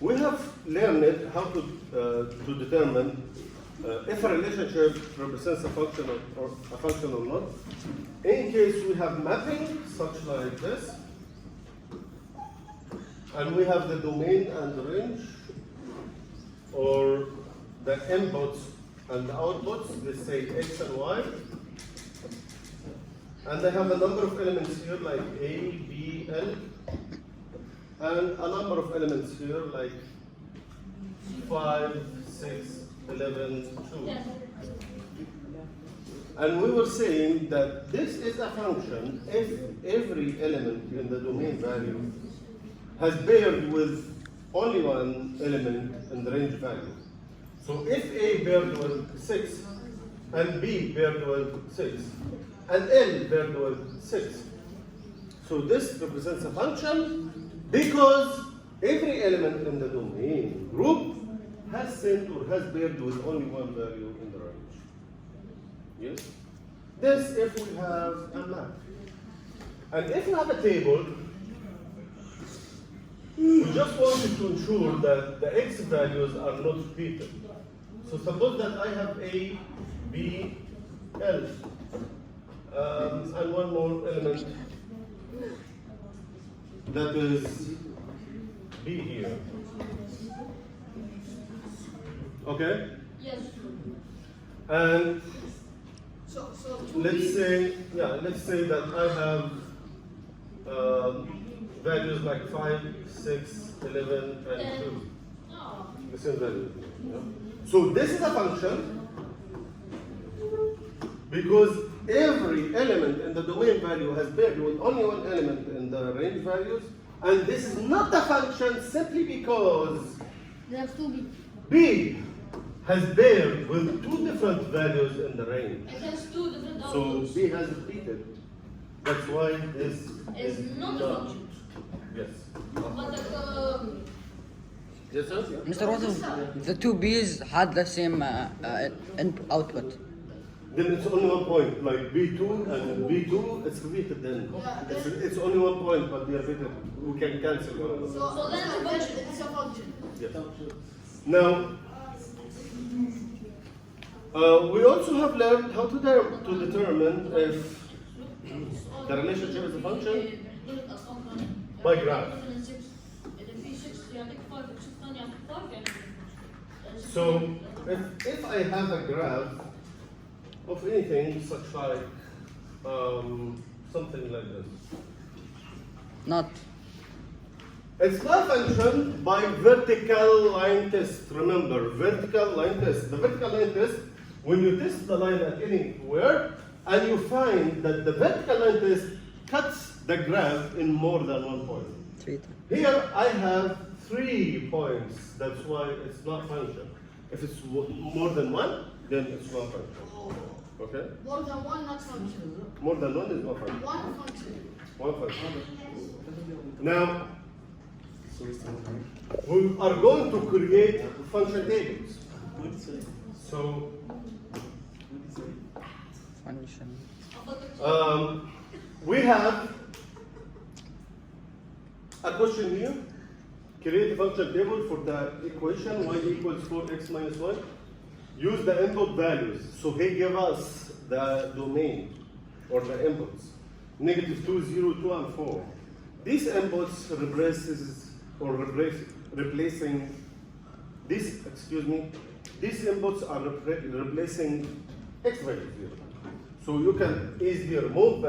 We have learned how to determine if a relationship represents a function or a function or not. In case we have mapping such like this, and we have the domain and the range, or the inputs and the outputs, let's say x and y, and I have a number of elements here like A, B, L, and a number of elements here like 5, 6, 11, 2. And we were saying that this is a function if every element in the domain value has paired with only one element in the range value. So if A paired with 6, and B paired with 6, and L paired with 6. So this represents a function because every element in the domain group has sent or has paired with only one value in the range. Yes? This if we have a map. And if we have a table, we just wanted to ensure that the x values are not repeated. So suppose that I have A, B, L, and one more element that is B here. Okay? Yes. And So let's say that I have values like 5, 6, 11, and 2. Oh. The same value. Yeah? So this is a function because every element in the domain value has paired with only one element in the range values, and this is not a function simply because There's two B. B has paired with two different values in the range. It has two different So outputs. B has repeated. That's why this It's not a function. Yes. But Yes, sir? Mr. Roth, the two B's had the same output. Then it's only one point, like B2 and B2, it's repeated then. It's only one point, but they are repeated. We can cancel one of them. so then it's a function. It's a function. Yes. Now, we also have learned how to determine if the relationship is a function by graph. So, if I have a graph of anything such like something like this, Not. it's not a function by vertical line test. Remember, vertical line test. The vertical line test, when you test the line at anywhere, and you find that the vertical line test cuts the graph in more than one point. 3 times. Here I have 3 points. That's why it's not function. If it's more than one, then it's one function. Okay? More than one, not function. More than one is not function. One function. One function. Now, we are going to create function tables. So, Function. we have a question here. Create a function table for the equation y equals 4x minus 1. Use the input values. So he gave us the domain or the inputs. -2, 0, 2, and 4. These inputs replacing these, these inputs are replacing x values here. So you can easily remove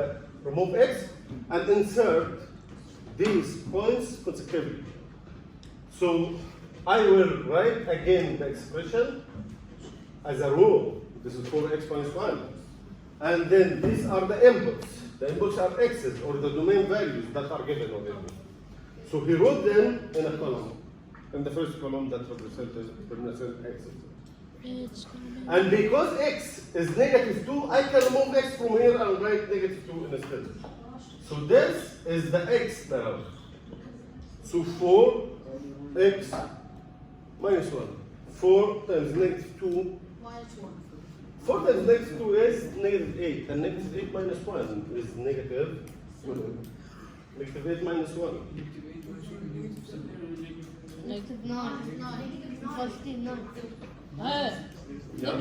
x and insert these points consecutively. So I will write again the expression as a rule. This is 4x minus 1. And then these are the inputs. The inputs are x's or the domain values that are given already. So he wrote them in a column. In the first column that represents x's. And because x is -2, I can remove x from here and write -2 instead. So this is the x now. So 4x minus 1. 4 times -2. Minus 1. 4 times -2 is -8. And -8 minus 1 is -8 minus 1. Negative 9. 15, 9. Yeah.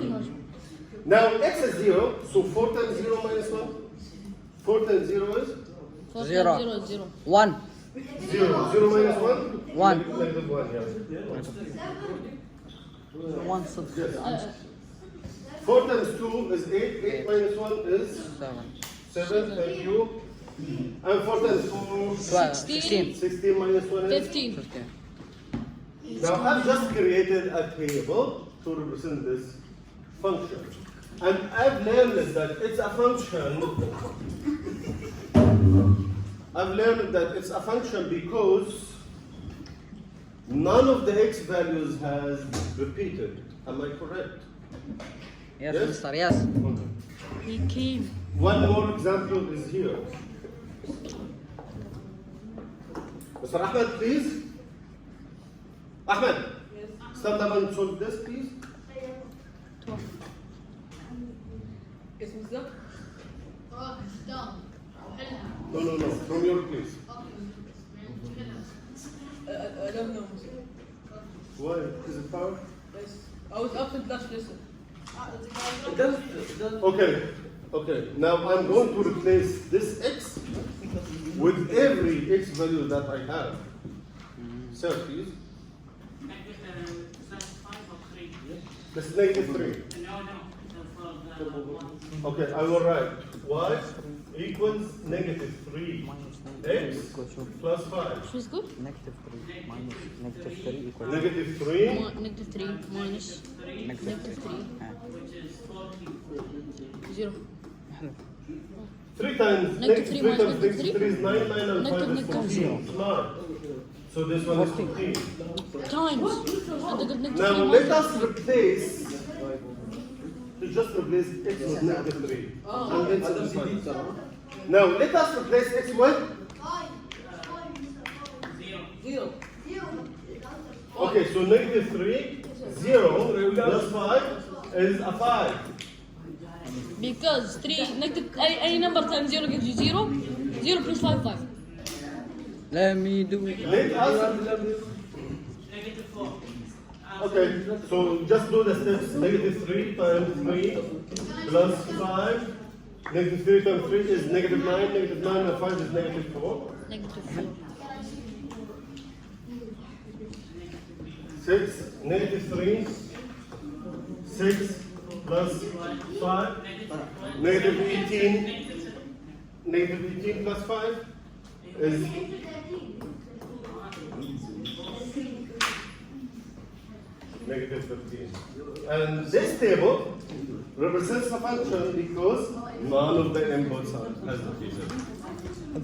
Now x is 0, so 4 times 0 minus 1. 4 times 0 is 4 Zero. times 0 is 0. 1. 0. 0 minus 1? 1. Negative 1, yeah. 1 صفر. Yes. 4 times 2 is 8. 8 minus 1 is 7. 7. Thank you. And 4 times 4, 12. 16. 16 minus 1 is 15. 15. Now I've just created a table to represent this function. And I've learned that it's a function. I've learned that it's a function because none of the x values has repeated. Am I correct? Yes, Yes? Mr. Yes. Okay. He came. One more example is here. Mr. Ahmed, please. Ahmed, stand up and solve this, please. اسمه بالظبط؟ اه دام حلها No, no, no. From your place. I don't know. Why? Is it power? Yes. I was up in class listen. Okay. Okay. Now I'm going to replace this x with every x value that I have. Sir, please. This is negative 3. Okay, I will write y equals negative 3x plus 5. Which is good? Negative 3 minus negative 3 equals Negative 3 Negative 3 minus negative 3. 0. 3 times Negative 3 minus negative negative 3 is 9, 9 and 5 is Negative 14. Smart. So this one is 14. Times. And the negative 3 Now minus let us replace, to just replace x with negative 3. And then simplify. Now let us replace x with, Zero. okay, so negative 3, 0 plus 5 is a 5. Because 3 negative any number times 0 gives you 0. 0 plus 5 5. Let me do it. Let us, okay, so just do the steps. Negative 3 times 3 plus 5. Negative 3 times 3 is negative 9. Negative 9 and 5 is negative 4. Negative 4. 6, negative 3, 6 plus 5, negative 18, negative 18 plus 5 is negative 15. And this table represents a function because none of the inputs has repeated.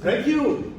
Thank you.